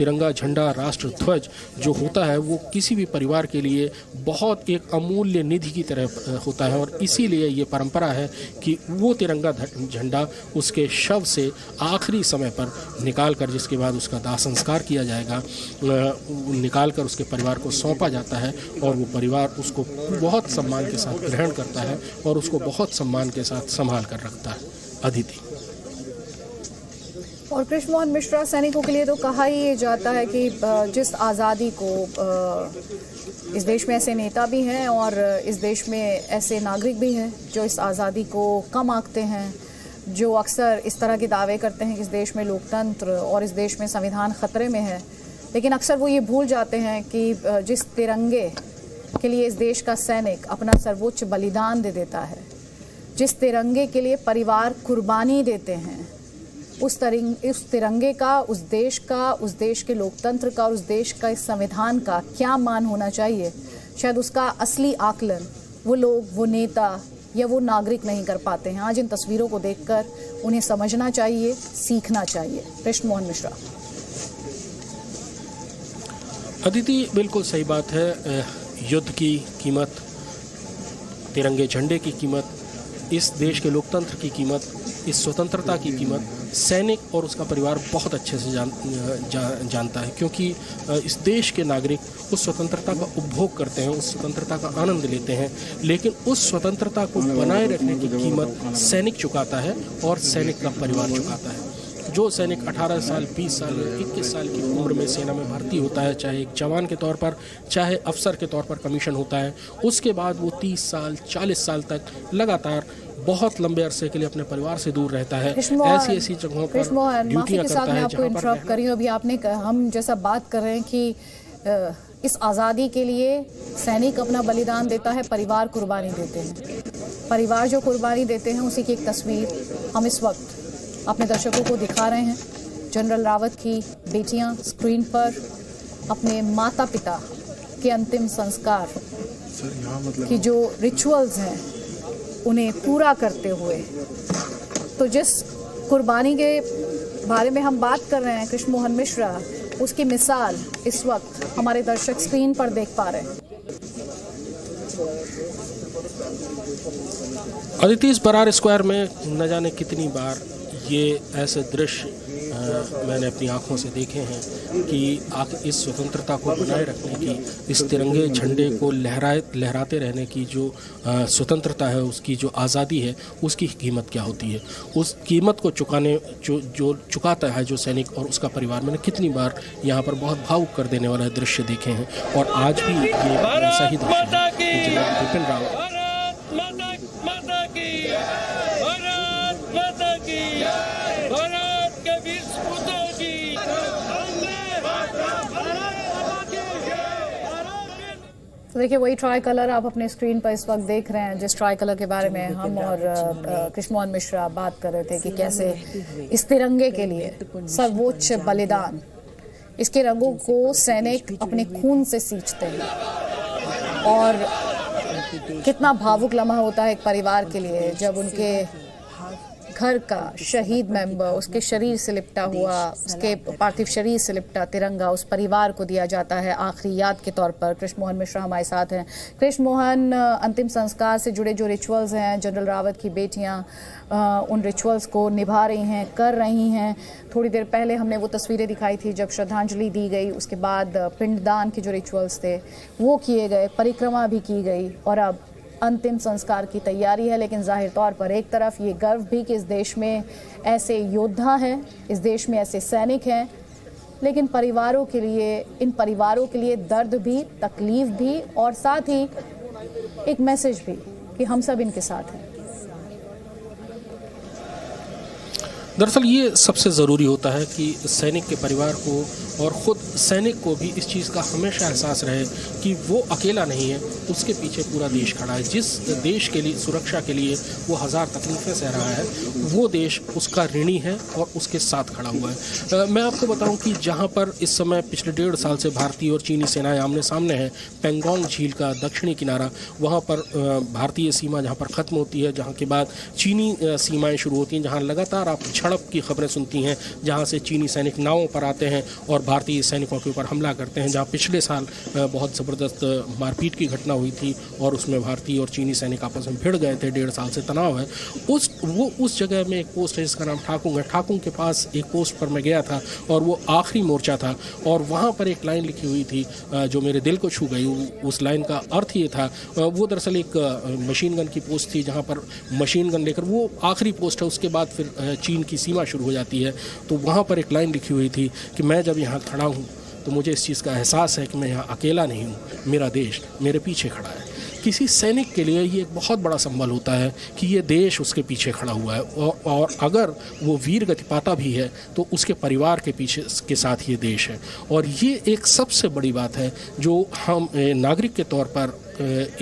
तिरंगा झंडा राष्ट्र ध्वज जो होता है वो किसी भी परिवार के लिए बहुत एक अमूल्य निधि की तरह होता है और इसीलिए ये परंपरा है कि वो तिरंगा झंडा उसके शव से आखिरी समय पर निकाल कर, जिसके बाद उसका दाह संस्कार किया जाएगा, निकाल कर उसके परिवार को सौंपा जाता है और वो परिवार उसको बहुत सम्मान के साथ ग्रहण करता है और उसको बहुत सम्मान के साथ संभाल कर रखता है। अदिति और कृष्ण मोहन मिश्रा, सैनिकों के लिए तो कहा ही जाता है कि जिस आज़ादी को इस देश में ऐसे नेता भी हैं और इस देश में ऐसे नागरिक भी हैं जो इस आज़ादी को कम आंकते हैं, जो अक्सर इस तरह के दावे करते हैं कि इस देश में लोकतंत्र और इस देश में संविधान खतरे में है, लेकिन अक्सर वो ये भूल जाते हैं कि जिस तिरंगे के लिए इस देश का सैनिक अपना सर्वोच्च बलिदान दे देता है, जिस तिरंगे के लिए परिवार कुर्बानी देते हैं, उस तिरंगे का, उस देश के लोकतंत्र का और उस देश का, इस संविधान का क्या मान होना चाहिए, शायद उसका असली आकलन वो लोग, वो नेता या वो नागरिक नहीं कर पाते हैं। आज इन तस्वीरों को देखकर उन्हें समझना चाहिए, सीखना चाहिए। कृष्ण मोहन मिश्रा। अदिति, बिल्कुल सही बात है। युद्ध की कीमत, तिरंगे झंडे की कीमत, इस देश के लोकतंत्र की कीमत, इस स्वतंत्रता की कीमत सैनिक और उसका परिवार बहुत अच्छे से जानता है, क्योंकि इस देश के नागरिक उस स्वतंत्रता का उपभोग करते हैं, उस स्वतंत्रता का आनंद लेते हैं, लेकिन उस स्वतंत्रता को बनाए रखने की कीमत सैनिक चुकाता है और सैनिक का परिवार चुकाता है। जो सैनिक 18 साल, 20 साल, 21 साल की उम्र में सेना में भर्ती होता है, चाहे एक जवान के तौर पर, चाहे अफसर के तौर पर कमीशन होता है, उसके बाद वो 30 साल, 40 साल तक लगातार बहुत लंबे अरसे के लिए अपने परिवार से दूर रहता है। ऐसी जगहों पर ड्यूटियां करता है। आपको इंटरप्ट करी हूं, अभी आपने, हम जैसा बात कर रहे हैं कि इस आज़ादी के लिए सैनिक अपना बलिदान देता है, परिवार कुर्बानी देते हैं। परिवार जो कुर्बानी देते हैं उसी की एक तस्वीर हम इस वक्त अपने दर्शकों को दिखा रहे हैं। जनरल रावत की बेटियां स्क्रीन पर अपने माता पिता के अंतिम संस्कार की जो रिचुअल्स हैं उन्हें पूरा करते हुए, तो जिस कुर्बानी के बारे में हम बात कर रहे हैं कृष्ण मोहन मिश्रा, उसकी मिसाल इस वक्त हमारे दर्शक स्क्रीन पर देख पा रहे हैं। अदिति, इस बरार स्क्वायर में न जाने कितनी बार ये ऐसे दृश्य मैंने अपनी आंखों से देखे हैं कि इस स्वतंत्रता को बनाए रखने की, इस तिरंगे झंडे को लहराते रहने की जो स्वतंत्रता है, उसकी जो आज़ादी है, उसकी कीमत क्या होती है, उस कीमत को जो चुकाता है जो सैनिक और उसका परिवार। मैंने कितनी बार यहाँ पर बहुत भावुक कर देने वाला दृश्य देखे हैं और आज भी ये ऐसा ही दृश्य है। जनरल बिपिन रावत तो देखिए, वही ट्राई कलर आप अपने स्क्रीन पर इस वक्त देख रहे हैं, जिस ट्राई कलर के बारे में हम और कृष्ण मोहन मिश्रा बात कर रहे थे कि कैसे इस तिरंगे के लिए सर्वोच्च बलिदान, इसके रंगों को सैनिक अपने खून से सींचते हैं और कितना भावुक लम्हा होता है एक परिवार के लिए जब उनके घर का शहीद मेंबर, उसके शरीर से लिपटा हुआ, उसके पार्थिव शरीर से लिपटा तिरंगा उस परिवार को दिया जाता है आखिरी याद के तौर पर। कृष्ण मोहन मिश्रा हमारे साथ हैं। कृष्ण मोहन, अंतिम संस्कार से जुड़े जो रिचुअल्स हैं, जनरल रावत की बेटियां उन रिचुअल्स को निभा रही हैं, कर रही हैं। थोड़ी देर पहले हमने वो तस्वीरें दिखाई थी जब श्रद्धांजलि दी गई, उसके बाद पिंडदान के जो रिचुअल्स थे वो किए गए, परिक्रमा भी की गई और अब अंतिम संस्कार की तैयारी है। लेकिन जाहिर तौर पर एक तरफ ये गर्व भी कि इस देश में ऐसे योद्धा हैं, इस देश में ऐसे सैनिक हैं, लेकिन परिवारों के लिए, इन परिवारों के लिए दर्द भी, तकलीफ भी और साथ ही एक मैसेज भी कि हम सब इनके साथ हैं। दरअसल ये सबसे ज़रूरी होता है कि सैनिक के परिवार को और ख़ुद सैनिक को भी इस चीज़ का हमेशा एहसास रहे कि वो अकेला नहीं है, उसके पीछे पूरा देश खड़ा है। जिस देश के लिए, सुरक्षा के लिए वो हज़ार तकलीफ़ें सह रहा है, वो देश उसका ऋणी है और उसके साथ खड़ा हुआ है। मैं आपको बताऊं कि जहां पर इस समय पिछले 1.5 साल से भारतीय और चीनी सेनाएं आमने सामने हैं, पेंगोंग झील का दक्षिणी किनारा, वहाँ पर भारतीय सीमा जहाँ पर ख़त्म होती है, जहाँ के बाद चीनी सीमाएँ शुरू होती हैं, जहाँ लगातार आप झड़प की खबरें सुनती हैं, जहाँ से चीनी सैनिक नावों पर आते हैं और भारतीय सैनिकों के ऊपर हमला करते हैं, जहाँ पिछले साल बहुत ज़बरदस्त मारपीट की घटना हुई थी और उसमें भारतीय और चीनी सैनिक आपस में भिड़ गए थे, 1.5 साल से तनाव है। उस जगह में एक पोस्ट है जिसका नाम ठाकुंग है। ठाकुंग के पास एक पोस्ट पर मैं गया था और वो आखिरी मोर्चा था और वहाँ पर एक लाइन लिखी हुई थी जो मेरे दिल को छू गई। उस लाइन का अर्थ ये था, वो दरअसल एक मशीन गन की पोस्ट थी जहाँ पर मशीन गन लेकर, वो आखिरी पोस्ट है, उसके बाद फिर चीन की सीमा शुरू हो जाती है। तो वहाँ पर एक लाइन लिखी हुई थी कि मैं जब यहाँ खड़ा हूँ तो मुझे इस चीज़ का एहसास है कि मैं यहाँ अकेला नहीं हूँ, मेरा देश मेरे पीछे खड़ा है। किसी सैनिक के लिए ये एक बहुत बड़ा संबल होता है कि ये देश उसके पीछे खड़ा हुआ है और अगर वो वीर गति पाता भी है तो उसके परिवार के पीछे के साथ ये देश है। और ये एक सबसे बड़ी बात है जो हम नागरिक के तौर पर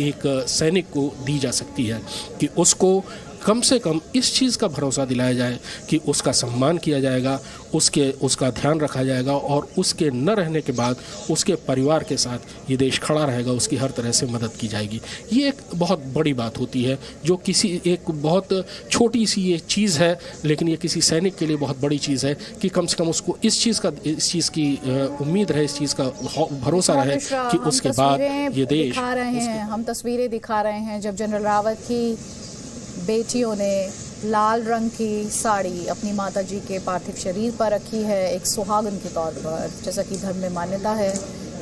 एक सैनिक को दी जा सकती है कि उसको कम से कम इस चीज़ का भरोसा दिलाया जाए कि उसका सम्मान किया जाएगा, उसका ध्यान रखा जाएगा और उसके न रहने के बाद उसके परिवार के साथ ये देश खड़ा रहेगा, उसकी हर तरह से मदद की जाएगी। ये एक बहुत बड़ी बात होती है जो किसी एक बहुत छोटी सी ये चीज़ है, लेकिन ये किसी सैनिक के लिए बहुत बड़ी चीज़ है कि कम से कम उसको इस चीज़ की उम्मीद रहे, इस चीज़ का भरोसा रहे कि उसके बाद ये देश। हम तस्वीरें दिखा रहे हैं जब जनरल रावत की बेटियों ने लाल रंग की साड़ी अपनी माताजी के पार्थिव शरीर पर रखी है, एक सुहागन के तौर पर, जैसा कि धर्म में मान्यता है,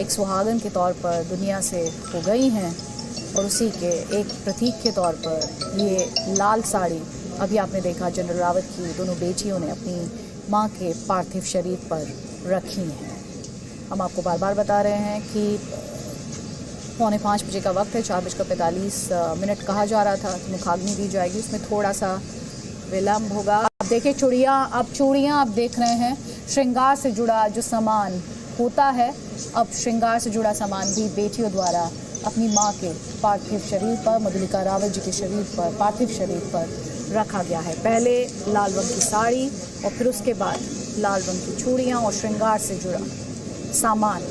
एक सुहागन के तौर पर दुनिया से हो गई हैं और उसी के एक प्रतीक के तौर पर ये लाल साड़ी अभी आपने देखा जनरल रावत की दोनों बेटियों ने अपनी मां के पार्थिव शरीर पर रखी हैं। हम आपको बार बार बता रहे हैं कि 4:45 बजे का वक्त है, 4:45 कहा जा रहा था कि मुखाग्नि दी जाएगी, उसमें थोड़ा सा विलम्ब होगा। आप देखिए चूड़ियाँ आप देख रहे हैं, श्रृंगार से जुड़ा जो सामान होता है, अब श्रृंगार से जुड़ा सामान भी बेटियों द्वारा अपनी मां के पार्थिव शरीर पर, मधुलिका रावत जी के शरीर पर, पार्थिव शरीर पर रखा गया है। पहले लाल रंग की साड़ी और फिर उसके बाद लाल रंग की चूड़ियाँ और श्रृंगार से जुड़ा सामान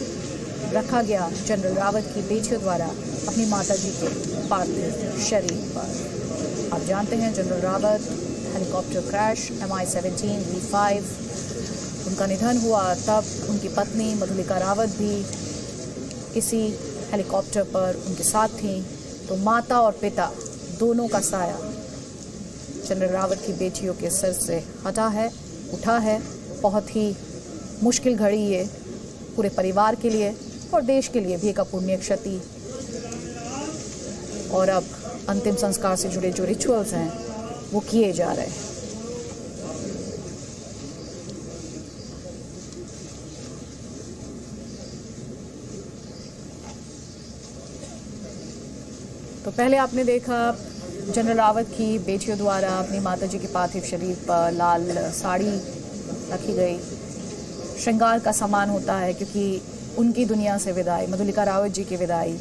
रखा गया जनरल रावत की बेटियों द्वारा अपनी माताजी के पार्थिव शरीर पर। आप जानते हैं general Rawat helicopter crash MI-17 V5 उनका निधन हुआ, तब उनकी पत्नी मधुलिका रावत भी इसी हेलीकॉप्टर पर उनके साथ थी। तो माता और पिता दोनों का साया जनरल रावत की बेटियों के सिर से उठा है। बहुत ही मुश्किल घड़ी ये पूरे परिवार के लिए और देश के लिए भी एक अपूर्णीय क्षति। और अब अंतिम संस्कार से जुड़े जो रिचुअल्स हैं वो किए जा रहे हैं। तो पहले आपने देखा जनरल रावत की बेटियों द्वारा अपनी माताजी के पार्थिव शरीर पर लाल साड़ी रखी गई। श्रृंगार का सामान होता है क्योंकि उनकी दुनिया से विदाई, मधुलिका रावत जी की विदाई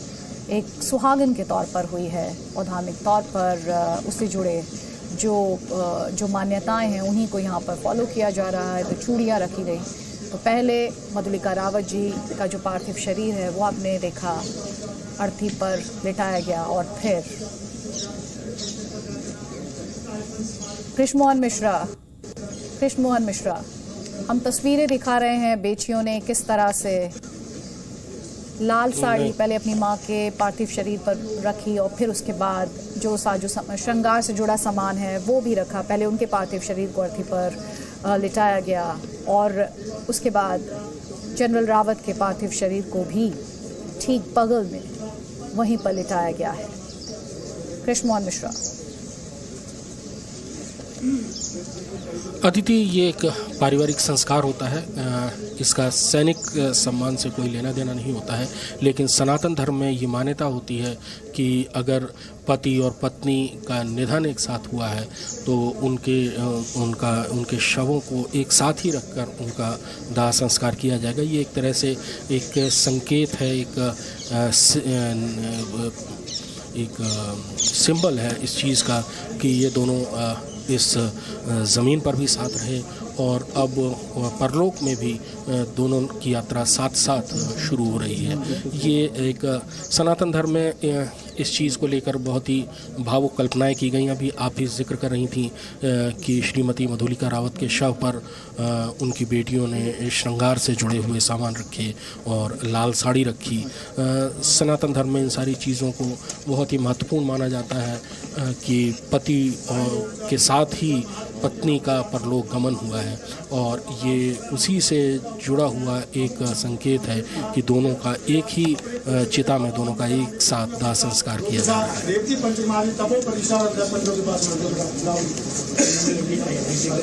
एक सुहागन के तौर पर हुई है और धार्मिक तौर पर उससे जुड़े जो मान्यताएं हैं उन्हीं को यहाँ पर फॉलो किया जा रहा है। तो चूड़ियाँ रखी गई। तो पहले मधुलिका रावत जी का जो पार्थिव शरीर है वो आपने देखा अर्थी पर लिटाया गया और फिर कृष्णमोहन मिश्रा हम तस्वीरें दिखा रहे हैं बेटियों ने किस तरह से लाल साड़ी पहले अपनी माँ के पार्थिव शरीर पर रखी और फिर उसके बाद जो श्रृंगार से जुड़ा सामान है वो भी रखा। पहले उनके पार्थिव शरीर को अर्थी पर लिटाया गया और उसके बाद जनरल रावत के पार्थिव शरीर को भी ठीक बगल में वहीं पर लिटाया गया है। कृष्णमोहन मिश्रा। अदिति, ये एक पारिवारिक संस्कार होता है, इसका सैनिक सम्मान से कोई लेना देना नहीं होता है, लेकिन सनातन धर्म में ये मान्यता होती है कि अगर पति और पत्नी का निधन एक साथ हुआ है तो उनके शवों को एक साथ ही रखकर उनका दाह संस्कार किया जाएगा। ये एक तरह से एक संकेत है, एक सिंबल है इस चीज़ का कि ये दोनों इस ज़मीन पर भी साथ रहे और अब परलोक में भी दोनों की यात्रा साथ साथ शुरू हो रही है। ये एक सनातन धर्म में इस चीज़ को लेकर बहुत ही भावुक कल्पनाएं की गई। अभी आप ही जिक्र कर रही थी कि श्रीमती मधुलिका रावत के शव पर उनकी बेटियों ने श्रृंगार से जुड़े हुए सामान रखे और लाल साड़ी रखी। सनातन धर्म में इन सारी चीज़ों को बहुत ही महत्वपूर्ण माना जाता है कि पति के साथ ही पत्नी का परलोक गमन हुआ है, और ये उसी से जुड़ा हुआ एक संकेत है कि दोनों का एक ही चिता में दोनों का एक साथ दाह संस्कार किया जा रहा है।